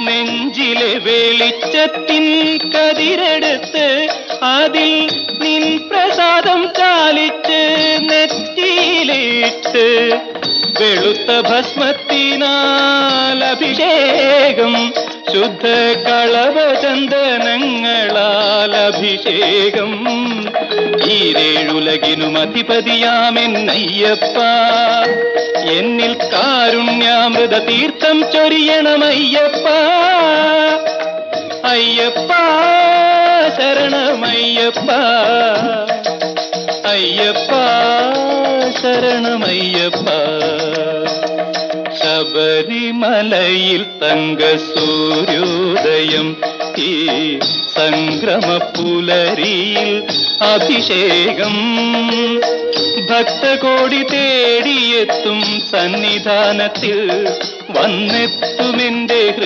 നെഞ്ചിലെ വെളിച്ചത്തിൻ കതിരെടുത്ത് അതിൽ നിൻ പ്രസാദം ചാലിച്ച് നെറ്റിയിലിട്ട് വെളുത്ത ഭസ്മത്തിനാൽ അഭിഷേകം ശുദ്ധ കളഭചന്ദനങ്ങളാൽ അഭിഷേകം ഈരേഴുലകിനും അധിപതിയാമെന്നയ്യപ്പ എന്നിൽ കാരുണ്യാമൃത തീർത്ഥം ചൊരിയണമയ്യപ്പ അയ്യപ്പ ശരണമയ്യപ്പ അയ്യപ്പ ശരണമയ്യപ്പ ശബരിമലയിൽ തങ്കസൂര്യോദയം ഈ സംക്രമപ്പുലരിയിൽ അഭിഷേകം ഭക്തകോടി തേടിയെത്തും സന്നിധാനത്തിൽ വന്നെത്തുമെന്റെ